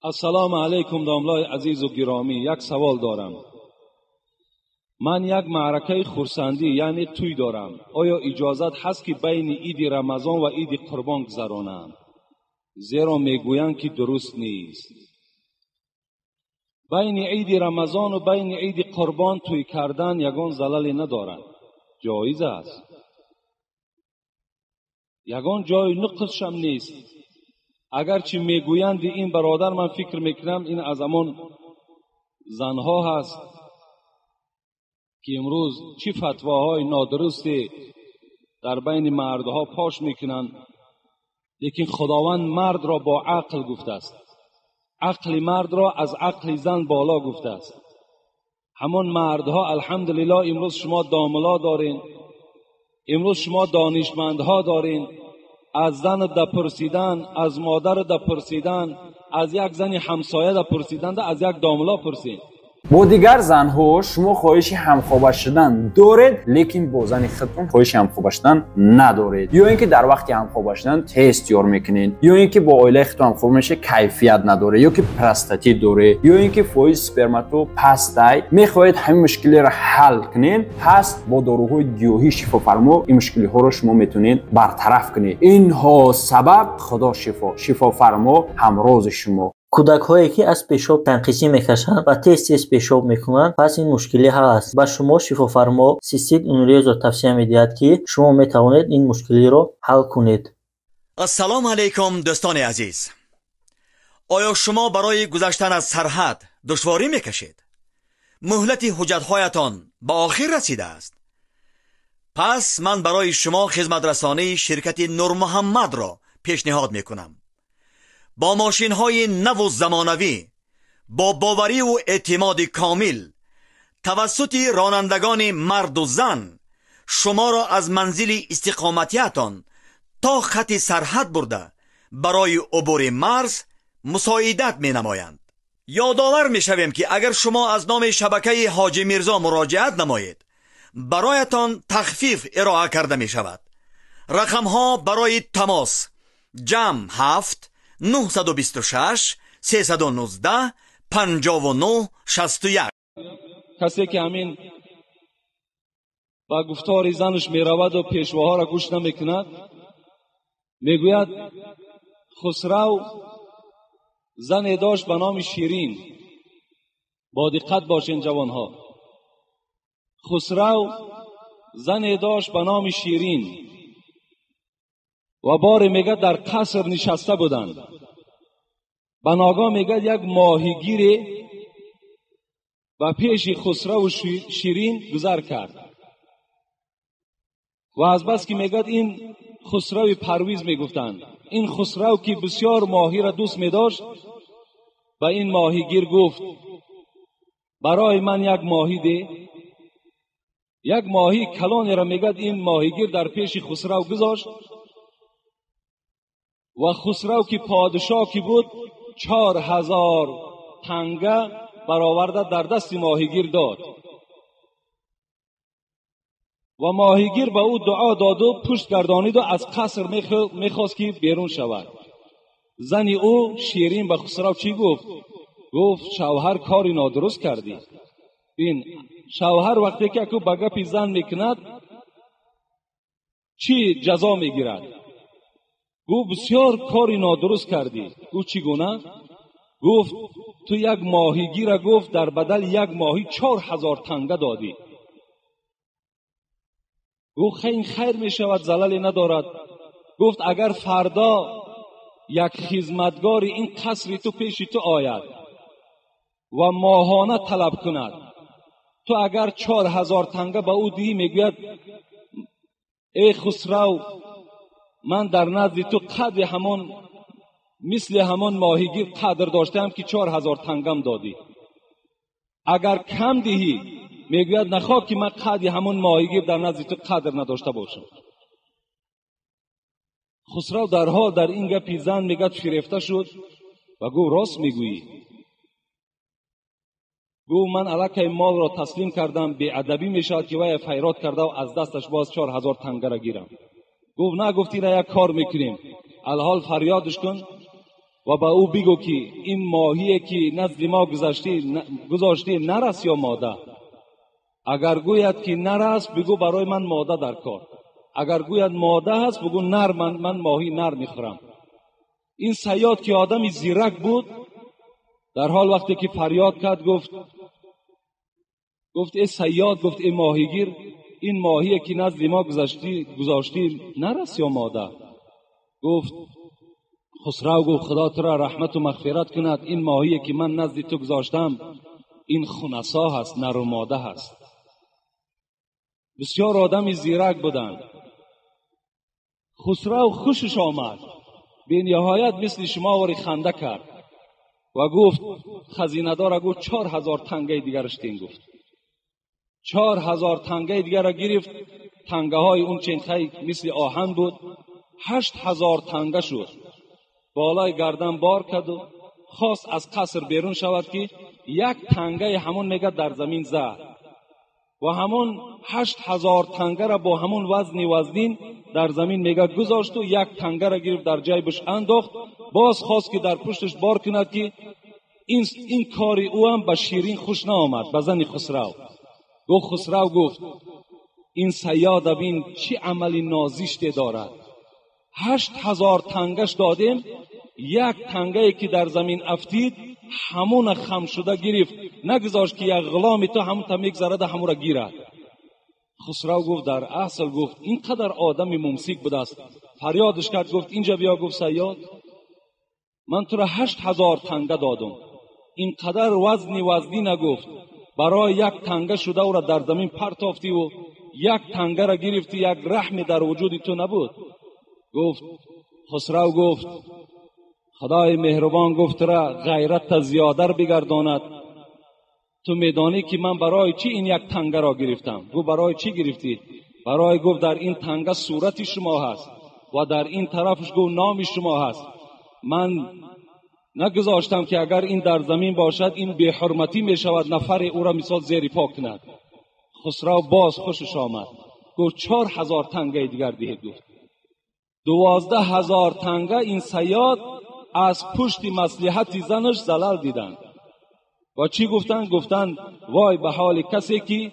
السلام علیکم داملای عزیز و گرامی. یک سوال دارم. من یک معرکه خورسندی یعنی توی دارم. آیا اجازت هست که بین عید رمضان و عید قربان گذرانم؟ زیرا میگویند که درست نیست. بین عید رمضان و بین عید قربان توی کردن یگان زللی ندارد. جایز است. یگان جای نقصش هم نیست. اگرچه میگویند این برادر، من فکر میکنم این از همان زنها هست که امروز چی فتواهای نادرستی در بین مردها پاش میکنند، لیکن خداوند مرد را با عقل گفته است. عقل مرد را از عقل زن بالا گفته است. همان مردها الحمدلله امروز شما داملا دارین، امروز شما دانشمندها دارین. از زن دپرسیدن، از مادر دپرسیدن، از یک زن همسایه دپرسیدن، از یک داملا پرسین. با دیگر زنها شما خواهش همخوابه شدن دارید، لیکن با زن خودتون خواهش همخوابه شدن ندارید، یا اینکه در وقت همخوابه شدن تست یار میکنین، یا اینکه با اویله خودتون همخوابه میشه کیفیت نداره، یا که پرستاتی داره، یا اینکه فایز سپرماتو پستای میخواهید همین مشکل را حل کنین. پس با داروهای گیاهی شفافرما این مشکل ها رو شما میتونید برطرف کنید. اینها سبب خدا شفافرما همراز شما. کودک هایی که از پیشاب تنقیصی میکشند و تست پیشاب میکنند، پس این مشکلی هست. با شما شفافرما سیستیت اینوریز رو توصیه میدهد که شما میتوانید این مشکلی رو حل کنید. السلام علیکم دوستان عزیز. آیا شما برای گذشتن از سرحد دشواری میکشید؟ مهلت حجت‌هایتان به آخر رسیده است. پس من برای شما خدمت رسانی شرکت نور محمد را پیشنهاد میکنم. با ماشین های نو و زمانوی، با باوری و اعتماد کامل، توسط رانندگان مرد و زن شما را از منزل استقامتیتان تا خط سرحد برده برای عبور مرز مساعدت می نمایند. یادآور می شویم که اگر شما از نام شبکه حاجی میرزا مراجعت نمایید، برایتان تخفیف ارائه کرده می شود. رقم ها برای تماس: جمع 7 926 319 59 61. کسی که همین با گفتار زنش میرود و پیشواها را گوش نمیکند، میگوید خسرو زن داشت به نام شیرین. با دقت باشین جوانها. خسرو زن داشت به نام شیرین و بار میگه در قصر نشسته بودند. به ناگاه میگه یک ماهیگیر و پیش خسرو و شیرین گذر کرد و از بس که میگه این خسرو پرویز میگفتند. این خسرو که بسیار ماهی را دوست میداشت و این ماهیگیر گفت برای من یک ماهی ده. یک ماهی کلانی را میگه این ماهیگیر در پیش خسرو گذاشت و خسرو که پادشاه کی بود 4000 تنگه برآورده در دست ماهیگیر داد و ماهیگیر به او دعا داد و پشت گردانید و از قصر میخواست که بیرون شود. زن او شیرین به خسرو چی گفت؟ گفت شوهر کاری نادرست کردی. این شوهر وقتی که به گپ زن میکند چی جزا میگیرد؟ گفت بسیار کاری نادرست کردی. گفت چی گونه؟ گفت تو یک ماهیگیر گفت در بدل یک ماهی 4000 تنگه دادی. گفت خیر می شود، زللی ندارد. گفت اگر فردا یک خدمتگار این قصر تو پیش تو آید و ماهانه طلب کند، تو اگر 4000 تنگه به او دی، میگوید ای خسرو من در نزد تو قدر همان مثل همان ماهیگیر قدر داشتم که 4000 تنگم دادی. اگر کم دهی، میگوید نخواه که من قدر همان ماهیگیر در نزد تو قدر نداشته باشم. خسرو در حال در این گپی زن میگه فریفته شد و گفت راست میگویی. گفت من الکی مال را تسلیم کردم، بی ادبی میشود که وی خیرات کرده و از دستش باز 4000 تنگه را گیرم. گفت نه، گفتی را یک کار میکنیم، الحال فریادش کن و به او بگو که این ماهی که نزد ما گذاشتی نر است یا ماده. اگر گوید که نر است بگو برای من ماده در کار، اگر گوید ماده است بگو نر، من ماهی نر میخورم. این صیاد که آدمی زیرک بود در حال وقتی که فریاد کرد گفت ای صیاد، گفت ای ماهیگیر، این ماهی که نزد ما گذاشتی نر است یا ماده؟ گفت خسرو گفت خدا تو را رحمت و مغفرت کند، این ماهی که من نزد تو گذاشتم این خنثا هست، نر و ماده هست. بسیار آدمی زیرک بودند. خسرو خوشش آمد، به نهایت مثل شما وری خنده کرد و گفت خزینه دار گفت 4000 تنگه دیگرش تین. گفت 4000 تنگه دیگر را گرفت. تنگه های اون چنخه مثل آهن بود. 8000 تنگه شد. بالای گردن بار کرد و خواست از قصر بیرون شود که یک تنگه همون میگه در زمین زد و همون 8000 تنگه را با همون وزنین در زمین میگه گذاشت و یک تنگه را گرفت در جیبش انداخت. باز خواست که در پشتش بار کند که این کاری او هم به شیرین خوش نآمد، به زن خسرو. خسرو گفت این صیاد ببین چه عملی نازشتی دارد. 8000 تنگش دادیم، یک تنگه که در زمین افتید همون خم شده گرفت، نگذاشت که یک غلام تو همون تا میگذرد همون را گیرد. خسرو گفت در اصل گفت اینقدر آدم ممسک بود است. فریادش کرد گفت اینجا بیا. گفت صیاد من تو را 8000 تنگه دادم، اینقدر وزنی نگفت، برای یک تنگه شده او را در زمین پرتافتی و یک تنگه را گرفتی، یک رحمی در وجود تو نبود. گفت خسرو گفت خدای مهربان گفت را غیرت زیاده بگرداند. تو میدانی که من برای چی این یک تنگه را گرفتم؟ گفت برای چی گرفتی؟ برای گفت در این تنگه صورت شما هست و در این طرفش گفت نام شما هست. من نگذاشتم که اگر این در زمین باشد این بی حرمتی می شود، نفر او را مثال زیر پا کند. خسرو باز خوشش آمد، گفت 4000 تنگه دیگر دهید. گفت 12000 تنگه این صیاد از پشت مصلحت زنش زلال دیدند و چی گفتند؟ گفتند وای به حال کسی که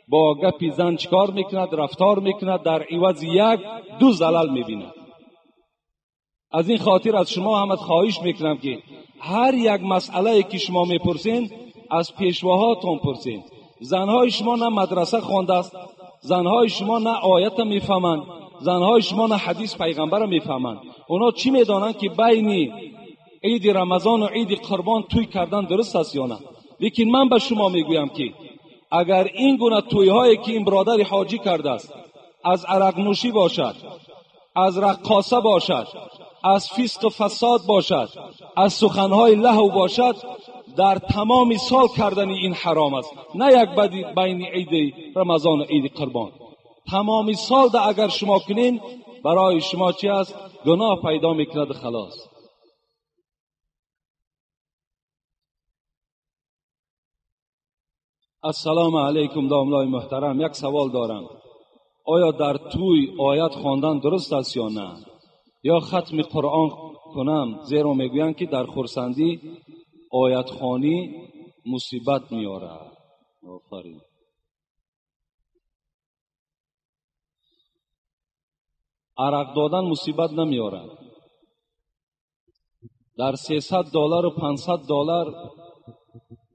با گپی زن چکار میکند، رفتار میکند، در عوض 1-2 زلال میبیند. از این خاطر از شما هم خواهش میکنم که هر یک مسئله که شما میپرسین از پیشواهاتون پرسین. زنهای شما نه مدرسه خوانده است، زنهای شما نه آیت میفهمند، زنهای شما نه حدیث پیغمبر میفهمند. اونا چی میدانند که بین عید رمضان و عید قربان توی کردن درست است یا نه؟ لیکن من به شما میگویم که اگر این گونه توی هایی که این برادر حاجی کرده است، از عرق نوشی باشد، از رقاصه باشد، از فسق و فساد باشد، از سخنهای لهو باشد، در تمام سال کردن این حرام است، نه یک بین عید رمضان و عید قربان. تمام سال ده اگر شما کنین برای شما چی است؟ گناه پیدا میکند. خلاص. السلام علیکم داملای محترم، یک سوال دارم. آیا در توی آیت خواندن درست است یا نه؟ یا ختم قرآن کنم؟ زیرا میگویند که در خرسندی آیت خوانی مصیبت میارد. آفرین. عرق دادن مصیبت نمیارد. در $300 و $500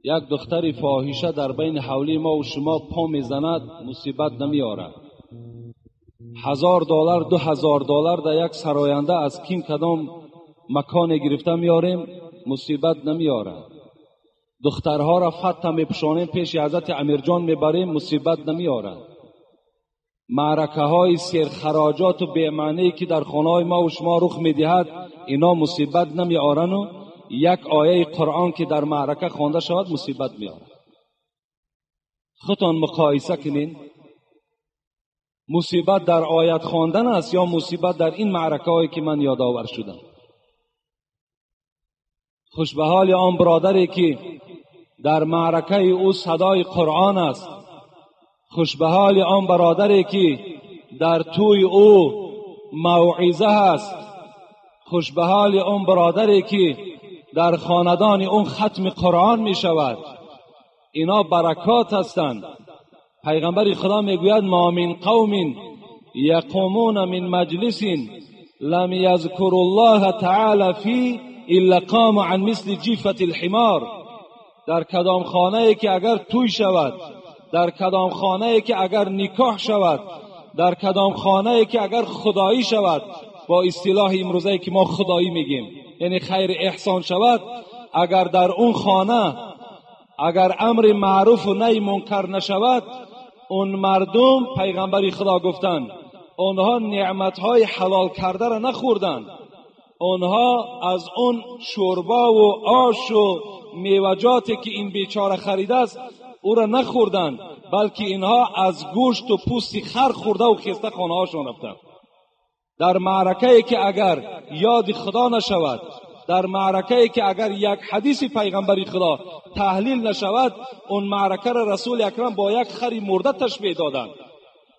یک دختر فاحشه در بین حولی ما و شما پا میزند مصیبت نمیارد. $1000 $2000 در یک سراینده از کیم کدام مکان گرفته میاریم مصیبت نمیارد. دخترها را فتح میپشانیم پیش حضرت امیرجان میبریم مصیبت نمیارد. معرکه های سیر خراجات و بی‌معنی که در خانه ما و شما رخ میدهد اینا مصیبت نمیارن و یک آیه قرآن که در معرکه خوانده شود مصیبت میارد. خودتان مقایسه کنین، مصیبت در آیت خواندن است یا مصیبت در این معرکه هایی که من یادآور شدم؟ خوش به حال آن برادری که در معرکه او صدای قرآن است، خوش به حال آن برادری که در توی او موعظه است، خوش به حال اون برادری که در خاندان اون ختم قرآن می شود. اینا برکات هستند. پیغمبر خدا میگوید ما من قوم یقومون من مجلس لم یذکر الله تعالی فی الا قام عن مثل جیفة الحمار. در کدام خانه ای که اگر توی شود، در کدام خانه ای که اگر نکاح شود، در کدام خانه ای که اگر خدایی شود، با اصطلاح امروزه که ما خدایی میگیم یعنی خیر احسان شود، اگر در اون خانه اگر امر معروف و نهی منکر نشود، اون مردم پیغمبر خدا گفتند اونها نعمتهای حلال کرده را نخوردند، اونها از اون شوربا و آش و میوجاتی که این بیچاره خریده است او را نخوردند، بلکه اینها از گوشت و پوست خر خورده و خسته خانه هاشون رفتند. در معرکه‌ای که اگر یاد خدا نشود، در معرکه‌ای که اگر یک حدیث پیغمبری خدا تحلیل نشود، اون معرکه را رسول اکرم با یک خری مرده تشبیه دادند.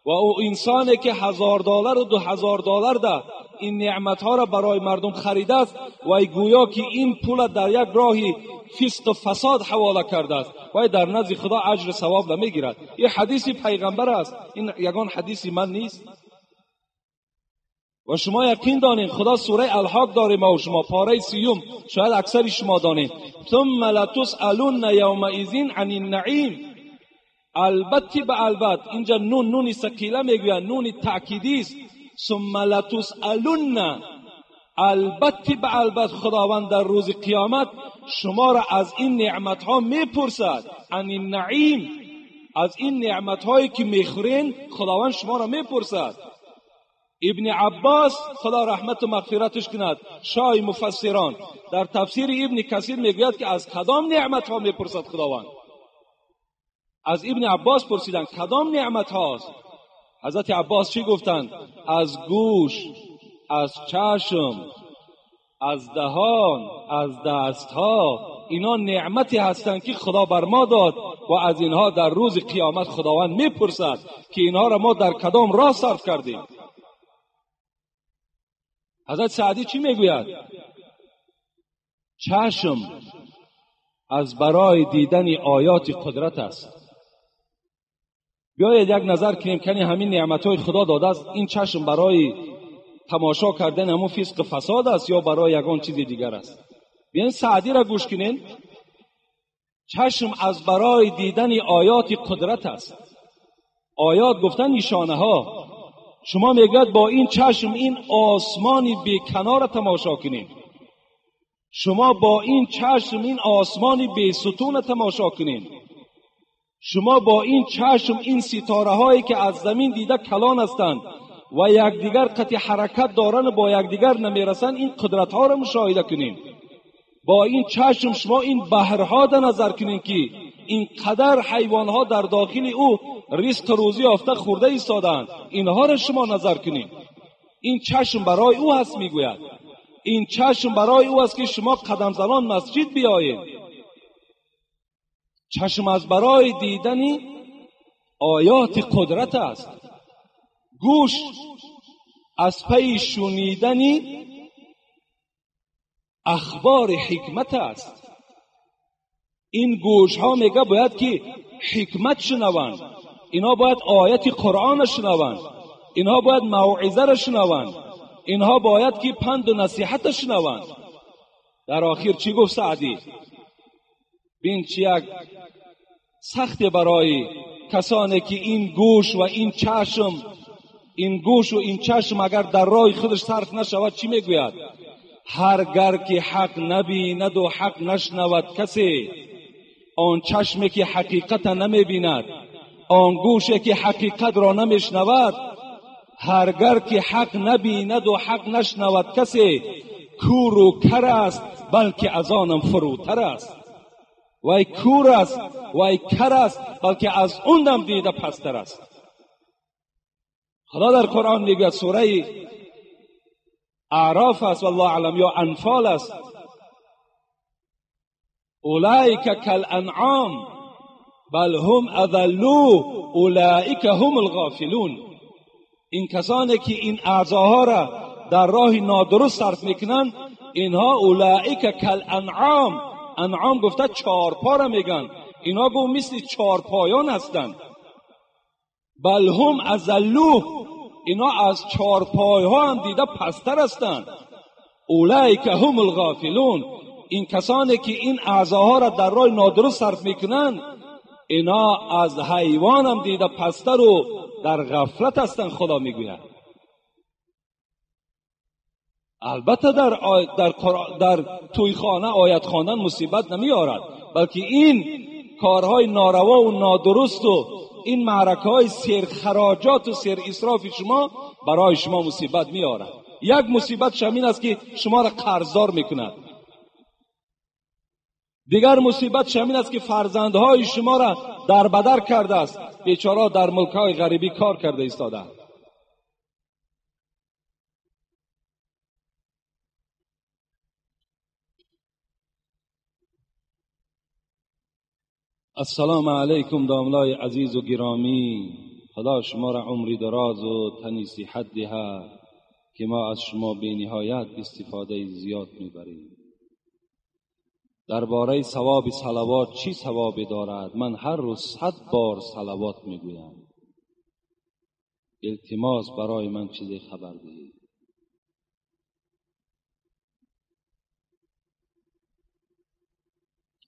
و او انسانی که $1000 و $2000 ده این نعمتها را برای مردم خریده است و گویا که این پول در یک راهی فسق و فساد حواله کرده است و در نزد خدا اجر ثواب نمیگیرد. این حدیث پیغمبر است، این یگان حدیث من نیست. و شما یقین دانید خدا سوره الحاق داره، ما و شما پاره 30 شاید اکثر شما دانید ثم لتسألن یومئذ عن النعیم. البته به البته اینجا نون ثقیله میگوید، نون تأکیدی است. ثم لتسألن، البته به البته خداوند در روز قیامت شما را از این نعمت ها میپرسد. عن النعیم، از این نعمت هایی که میخورین خداوند شما را میپرسد. ابن عباس خدا رحمت و مغفرتش کند، شاه مفسران، در تفسیر ابن کثیر میگوید که از کدام نعمت ها میپرسد خداوند. از ابن عباس پرسیدند کدام نعمت هاست؟ حضرت عباس چی گفتند؟ از گوش، از چشم، از دهان، از دستها. اینا نعمتی هستند که خدا بر ما داد و از اینها در روز قیامت خداوند میپرسد که اینها را ما در کدام راه صرف کردیم. حضرت سعدی چی میگوید؟ چشم از برای دیدن آیات قدرت است. بیایید یک نظر کنیم کنی همین نعمتهای خدا داده است، این چشم برای تماشا کردن همون فسق و فساد است یا برای یگان چیز دیگر است؟ بیاین سعدی را گوش کنین. چشم از برای دیدن آیات قدرت است. آیات گفتن نشانه ها. شما میگید با این چشم این آسمانی بیکنار تماشا کنین، شما با این چشم این آسمانی بی ستون تماشا کنین، شما با این چشم این ستاره هایی که از زمین دیده کلان هستند و یکدیگر قطع حرکت دارن با یکدیگر نمیرسن، این قدرت ها را مشاهده کنین. با این چشم شما این بحرها را نظر کنین که این قدر حیوان ها در داخل او رزق روزی یافته خورده ایستادند، اینها را شما نظر کنین. این چشم برای او هست. میگوید این چشم برای او است که شما قدم زنان مسجد بیایید. چشم از برای دیدن آیات قدرت است. گوش از پی شنیدن اخبار حکمت است. این گوش ها میگه باید که حکمت شنوند، اینها باید آیت قرآن شنوند، اینها باید موعظه را شنوند، اینها باید که پند و نصیحت شنوند. در آخر چی گفت سعدی؟ بین چی یک سخت برای کسانی که این گوش و این چشم، این گوش و این چشم اگر در راه خودش صرف نشود، چی میگوید؟ هرگر که حق نبیند و حق نشنود کسی، آن چشمی که حقیقت نمیبیند، آن گوشی که حقیقت را نمیشنود، هرگر که حق نبیند و حق نشنود کسی، کور و کر است بلکه از آنم فروتر است. وای کور است، وای کر است، بلکه از اونم دیده پستر است. خدا در قرآن میگه، سوره اعراف است والله اعلم یا انفال است، اولئک کالانعام بل هم اضلوا اولئک هم الغافلون. این کسانی که این اعضاها را در راه نادرست صرف میکنن، اینها اولئک کالانعام، انعام گفته چارپا را میگن، اینا گو مثل چارپایان هستند. بل هم اضلوا، اینا از چارپایها هم دیده پستر هستند. اولئک هم الغافلون، این کسانی که این اعضاها را در راه نادرست صرف میکنن، اینا از حیوان هم دیده پستر و در غفلت هستند. خدا میگوید البته در تویخانه آیت خواندن مصیبت نمی آورد، بلکه این کارهای ناروا و نادرست و این معرکه های سیر خراجات و سیر اسراف شما برای شما مصیبت می آورد. یک مصیبت شمین است که شما را قرضدار میکند، دیگر مصیبت شمین است که فرزندهای شما را در بدر کرده است، بیچاره در ملک‌های غریبی کار کرده ایستاده. السلام علیکم داملای عزیز و گرامی، خدا شما را عمری دراز و تنی صحت دهد که ما از شما بی نهایت استفاده زیاد میبریم. درباره ثواب صلوات چی ثوابی دارد؟ من هر روز 100 بار صلوات میگویم. التماس برای من چیزی خبر دهید.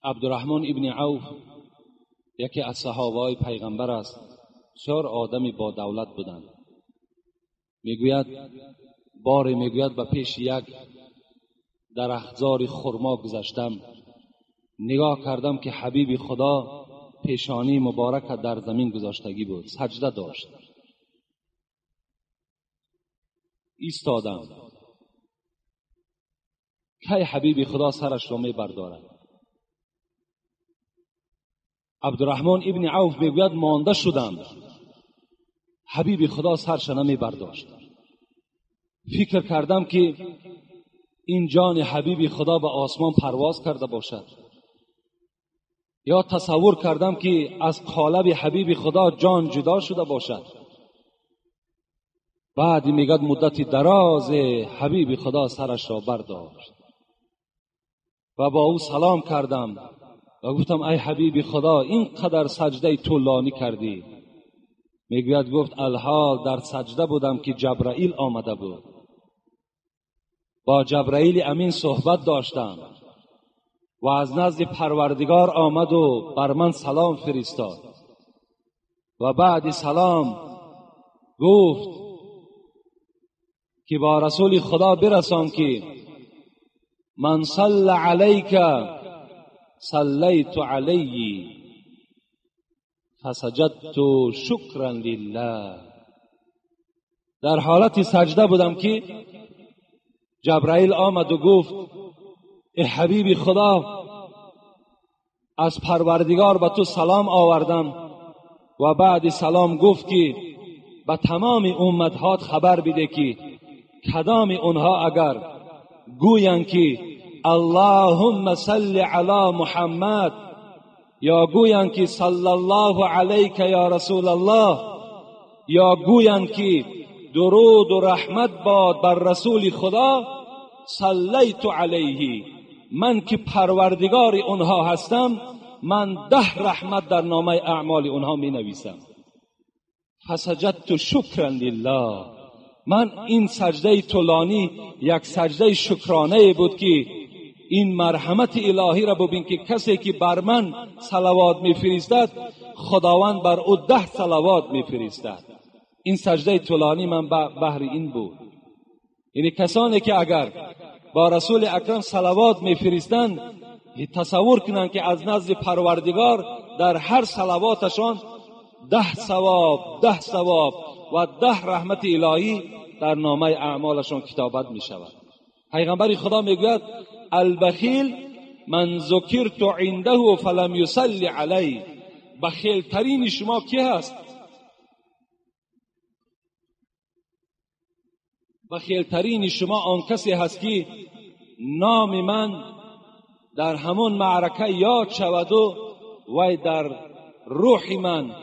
عبدالرحمن ابن عوف یکی از صحابه پیغمبر است، بسیار آدمی با دولت بودند. میگوید به پیش یک درختزار خرما گذشتم، نگاه کردم که حبیب خدا پیشانی مبارک در زمین گذاشتگی بود، سجده داشت. ایستادم، کی حبیب خدا سرش را می بردارد؟ عبدالرحمن ابن عوف میگوید مانده شدم، حبیب خدا سرش نمی برداشت. فکر کردم که این جان حبیب خدا به آسمان پرواز کرده باشد، یا تصور کردم که از قالب حبیب خدا جان جدا شده باشد. بعد میگد مدت دراز حبیب خدا سرش را برداشت و با او سلام کردم و گفتم ای حبیب خدا اینقدر سجده طولانی کردی؟ میگوید گفت الحال در سجده بودم که جبرائیل آمده بود، با جبرائیل امین صحبت داشتم و از نزد پروردگار آمد و بر من سلام فرستاد و بعد سلام گفت که با رسول خدا برسان که من صلی علیک صلیت علیه فسجدت شکرا لله. در حالت سجده بودم که جبرائیل آمد و گفت ای حبیب خدا، از پروردگار به تو سلام آوردم و بعد سلام گفت که به تمام امتهات خبر بده که کدام اونها اگر گویند که اللهم صل علی محمد یا گویند که صلی الله علیک یا رسول الله یا گویند که درود و رحمت باد بر رسول خدا، صلیت علیه، من که پروردگار اونها هستم من 10 رحمت در نامه اعمال اونها می نویسم. فسجدت شکرا لله، من این سجده طولانی یک سجده شکرانه بود که این مرحمت الهی را ببین که کسی که بر من صلوات میفرستد خداوند بر او 10 صلوات میفرستد. این سجده طولانی من بهر این بود. یعنی کسانی که اگر با رسول اکرم صلوات میفرستند تصور کنند که از نزد پروردگار در هر صلواتشان 10 ثواب و 10 رحمت الهی در نامه اعمالشان کتابت می شود. پیغمبر خدا میگوید البخیل من ذکرت عنده فلم یصلی علی، بخیل ترین شما کی هست؟ بخیل ترین شما آن کسی هست که نام من در همون معرکه یاد شود و وی در روح من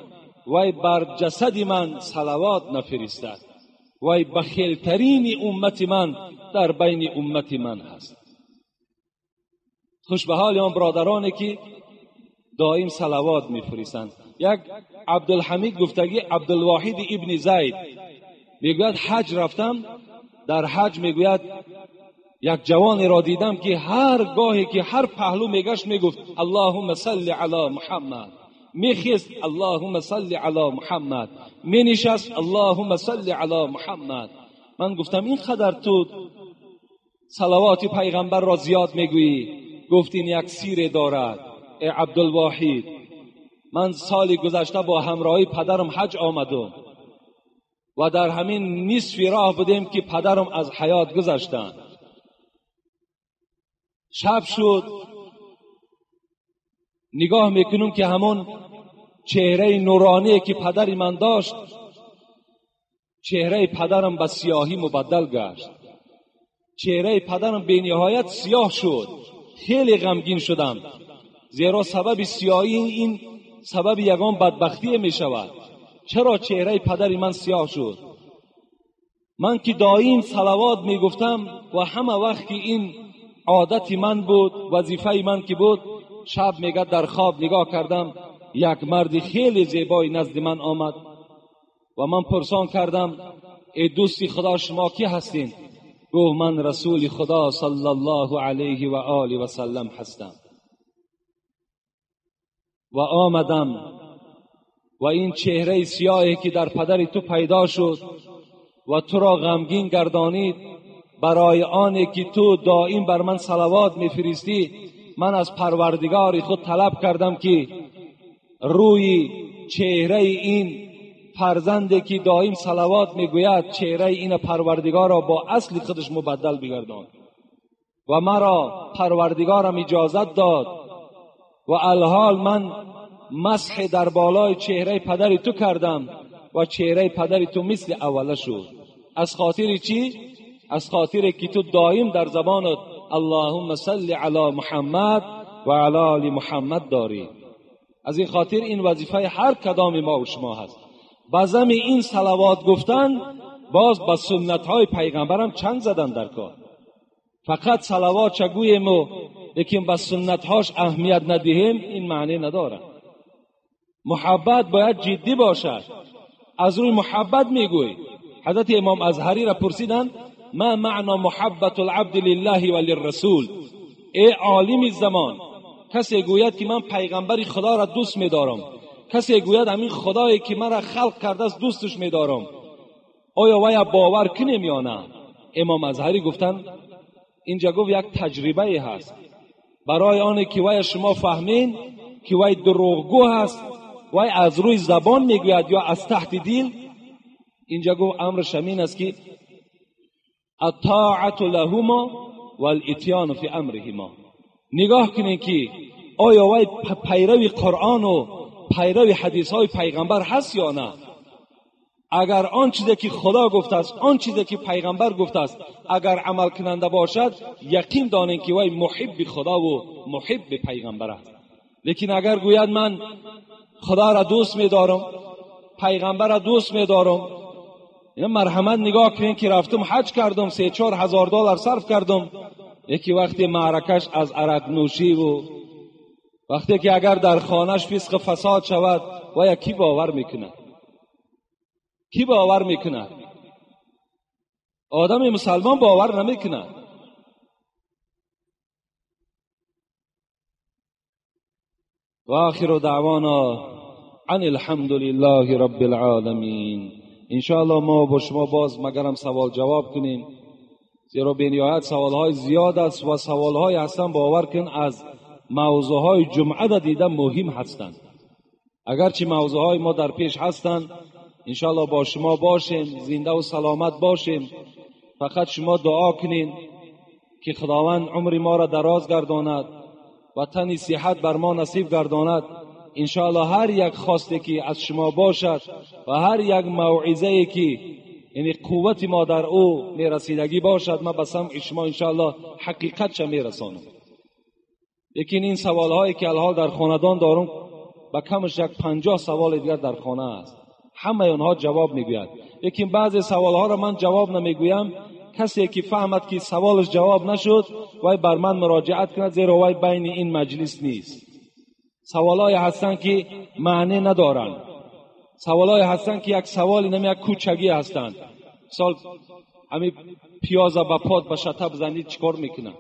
وی بر جسد من صلوات نفرستد. وی بخیلترین امت من در بین امت من هست. خوش به حال آن برادرانی که دائم صلوات میفرستند. یک عبدالحمید گفتگی عبدالواحد ابن زید میگوید حج رفتم، در حج میگوید یک جوانی را دیدم که هر گاهی که هر پهلو میگشت میگفت اللهم صل علی محمد، میخیست اللهم صل علی محمد، مینشست اللهم صل علی محمد. من گفتم این قدر تو صلوات پیغمبر را زیاد میگویی؟ گفت این یک سیر دارد ای عبدالواحد. من سال گذشته با همراهی پدرم حج آمدم و در همین نصف راه بودیم که پدرم از حیات گذشتند. شب شد، نگاه میکنم که همون چهره نورانی که پدر من داشت، چهره پدرم به سیاهی مبدل گشت. چهره پدرم به نهایت سیاه شد. خیلی غمگین شدم، زیرا سبب سیاهی این سبب یگان بدبختی می شود. چرا چهره پدر من سیاه شد؟ من که دائم صلوات می گفتم و همه وقت که این عادت من بود، وظیفه من که بود، شب میگه در خواب نگاه کردم یک مرد خیلی زیبای نزد من آمد و من پرسان کردم ای دوستی خدا شما کی هستین؟ گفت من رسول خدا صلی الله علیه و آله و سلم هستم و آمدم و این چهره سیاهی که در پدر تو پیدا شد و تو را غمگین گردانید، برای آنی که تو دائم بر من صلوات میفرستی، من از پروردگار خود طلب کردم که روی چهره این فرزندی که دائم صلوات میگوید چهره این پروردگار را با اصل خودش مبدل بگردان و مرا پروردگارم اجازت داد و الحال من مسح در بالای چهره پدر تو کردم و چهره پدر تو مثل اوله شد. از خاطر چی؟ از خاطر که تو دائم در زبانت اللهم صل علی محمد و علی آل محمد داری. از این خاطر این وظیفه هر کدام ما و شما هست. بازم این صلوات گفتن باز با سنت های پیغمبرم چنگ زدن در کار. فقط صلوات چگویم و لیکن با سنت هاش اهمیت ندهیم، این معنی نداره. محبت باید جدی باشد. از روی محبت میگوی. حضرت امام ازهری را پرسیدند ما معنی محبت العبد لله و للرسول؟ ای عالم زمان، کسی گوید که من پیغمبر خدا را دوست می‌دارم، کسی گوید همین خدایی که مرا خلق کرده است دوستش می‌دارم، آیا وی باور کنیم یا نه؟ امام ازهری گفتند اینجا گفت یک تجربه هست برای آنه که وی شما فهمین که وی دروغگو هست، وی از روی زبان میگوید یا از تحت دل. اینجا گفت امرش همین است که الطاعت لهما والاتیان فی امرهما. نگاه کنین که آیا وی پیرو قرآن و پیرو حدیث های پیغمبر هست یا نه. اگر آن چیزی که خدا گفته است، آن چیزی که پیغمبر گفته است اگر عمل کننده باشد، یقین دانین که وی محب خدا و محب پیغمبر است. لیکن اگر گوید من خدا را دوست می‌دارم، پیغمبر را دوست می‌دارم، اینا مرحمت نگاه کنین که رفتم حج کردم 3-4 هزار دلار صرف کردم، یکی وقتی معرکش از عرق نوشی و وقتی که اگر در خانهش فسق فساد شود و یکی باور میکنه؟ کی باور میکنه؟ آدم مسلمان باور نمیکنه. و آخر دعوانا ان الحمد لله رب العالمین. انشاءالله ما با شما باز مگرم سوال جواب کنیم، زیرا به نهایت سوالهای زیاد است و سوالهای هستن باور کن از موضوعهای جمعه را دیدن مهم هستند. اگرچه موضوعهای ما در پیش هستند، انشاءالله با شما باشیم، زنده و سلامت باشیم. فقط شما دعا کنین که خداوند عمر ما را دراز گرداند و تن صحت بر ما نصیب گرداند. انشاءالله هر یک خواسته که از شما باشد و هر یک موعظه‌ای که یعنی قوت ما در او میرسیدگی باشد، ما به سمع شما انشاءالله حقیقت چه میرسانم. لیکن این سوالهایی که الحال در خاندان دارم با کمش یک 50 سوال دیگر در خانه است. همه اونها جواب میگوید. لیکن بعضی سوالها را من جواب نمیگویم. کسی که فهمد که سوالش جواب نشد وای بر من مراجعت کند، زیرا وای بین این مجلس نیست. سوالای هستند که معنی ندارند، سوالای هستند که یک سوالی نمی یک کوچگی هستند. مثال همین پیاز با پات به شتاب زنید چیکار میکنه؟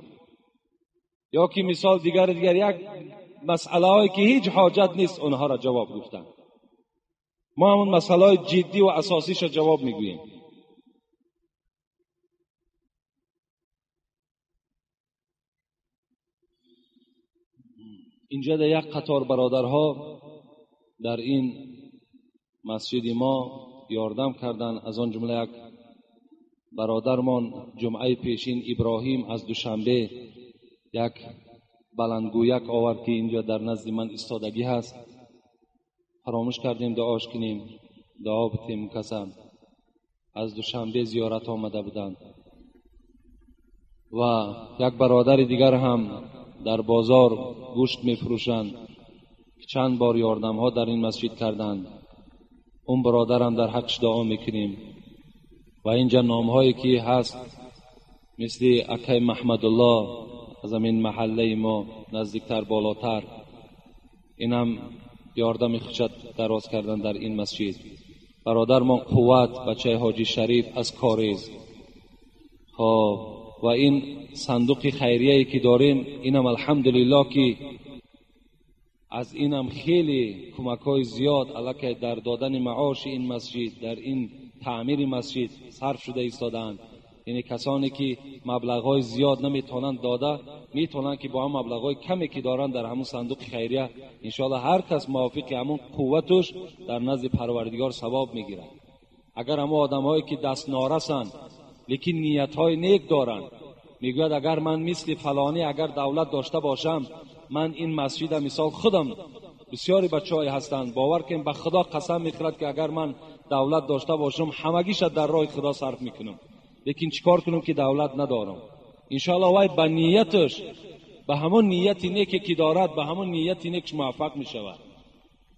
یا که مثال دیگر یک مسئله هایی که هیچ حاجت نیست اونها را جواب گفتن. ما همون مسئله های جدی و اساسیش جواب میگوییم. اینجا در یک قطار برادرها در این مسجد ما یاردم کردن. از آن جمله یک برادرمان جمعه پیشین ابراهیم از دوشنبه یک بلندگویک آورد که اینجا در نزد من ایستادگی هست. فراموش کردیم دعاش کنیم، دعا بتیم. کسم از دوشنبه زیارت آمده بودند و یک برادر دیگر هم در بازار گوشت میفروشند. چند بار یاردم ها در این مسجد کردند. اون برادر هم در حقش دعا میکنیم. و اینجا نام هایی که هست مثل اکای محمد الله از همین محله ما نزدیکتر بالاتر، این هم یاردم خشت دراز کردن در این مسجد. برادر ما قوت بچه حاجی شریف از کاریز. و این صندوق خیریه‌ای که داریم اینم الحمدلله که از اینم خیلی کمک‌های زیاد علاوه در دادن معاش این مسجد، در این تعمیر مسجد صرف شده ایستادند. یعنی کسانی که مبلغ‌های زیاد نمیتونن داده، میتونن که با هم مبلغ‌های کمی که دارن در همون صندوق خیریه انشاءالله هر کس موافق همون قوتش در نزد پروردگار ثواب میگیرد. اگر همون آدم‌هایی که دست نارسن لیکن نیت‌های نیک دارن، میگوید اگر من مثل فلانی اگر دولت داشته باشم، من این مسجد مثال خودم بسیاری بچه‌های هستند باور کنم به خدا قسم میخورد که اگر من دولت داشته باشم همگیش در راه خدا صرف میکنم. لیکن چیکار کنم که دولت ندارم؟ انشاءالله وای به نیتش، به همون نیت نیکی که دارد، به همون نیت نیکش موفق میشود.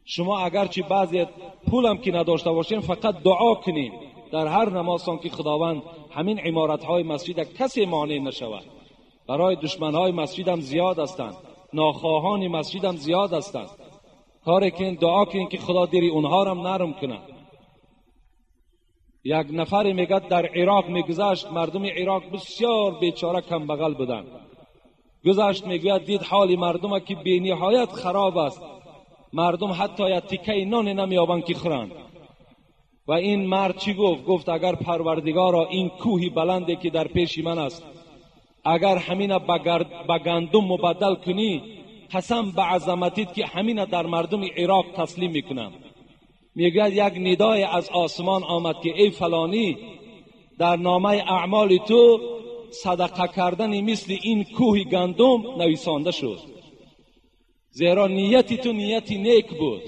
شما اگرچه بعضی پولم که نداشته باشین فقط دعا کنین در هر نمازتان که خداوند همین عمارت‌های مسجد کسی مانع نشود. برای دشمن‌های مسجد هم زیاد هستند، ناخواهان مسجد هم زیاد هستند. کاری کن دعا کن که خدا دل اونها را نرم کنه. یک نفر میگه در عراق میگذشت، مردم عراق بسیار بیچاره کم بغل بودند. گذشت میگه دید حال مردم که بی نهایت خراب است، مردم حتی یک تیکه نان نمیابند که خورند. و این مرد چی گفت؟ گفت اگر پروردگارا این کوهی بلنده که در پیش من است اگر همین به گندم مبدل کنی، قسم به عظمتت که همین در مردم عراق تسلیم میکنم. میگه یک ندای از آسمان آمد که ای فلانی، در نامه اعمال تو صدقه کردن مثل این کوه گندم نویسانده شد، زیرا نیتی تو نیتی نیک بود.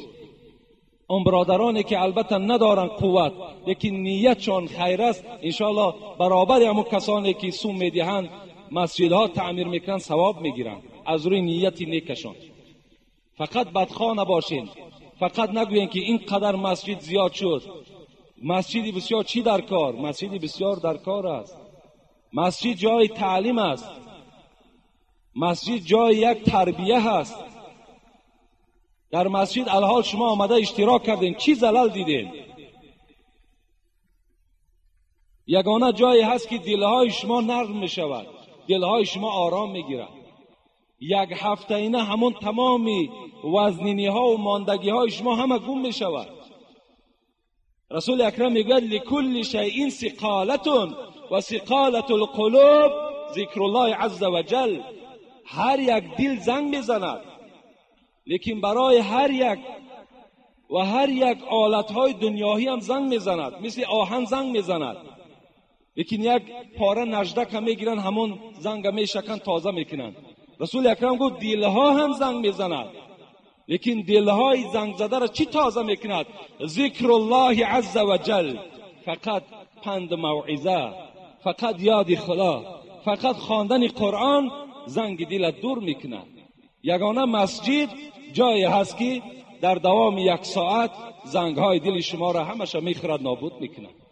اون برادرانی که البته ندارن قوت لیکن نیتشون خیر است، انشاءالله برابر همون کسانی که سوم میدهند مسجدها تعمیر میکنن ثواب میگیرن از روی نیت نیکشون. فقط بدخواه نباشین، فقط نگوین که این قدر مسجد زیاد شد. مسجد بسیار چی در کار؟ مسجد بسیار در کار است. مسجد جای تعلیم است، مسجد جای یک تربیه است. در مسجد الحال شما آمده اشتراک کردین، چی زلال دیدین؟ یگانه جایی هست که دلهای شما نرم می شود، دلهای شما آرام می گیرد. یک هفته اینه همون تمامی وزنینی ها و ماندگی های شما همه گم می شود. رسول اکرم می گوید لکل شیء ثقالة و ثقالة القلوب ذکر الله عز و جل. هر یک دل زنگ می زند، لیکن برای هر یک آلت های دنیایی هم زنگ می زند، مثل آهن زنگ می زند. لیکن یک پاره نجدک هم می گیرن همون زنگ می شکن تازه می کنن. رسول اکرم گفت دلها هم زنگ می زند، لیکن دلهای زنگ زده را چی تازه می کند؟ ذکر الله عز و جل. فقط پند موعظه، فقط یاد خدا، فقط خواندن قرآن زنگ دل دور می کند. یگانه مسجد جایی هست که در دوام 1 ساعت زنگهای دل شما را همش میخورد، نابود میکنند.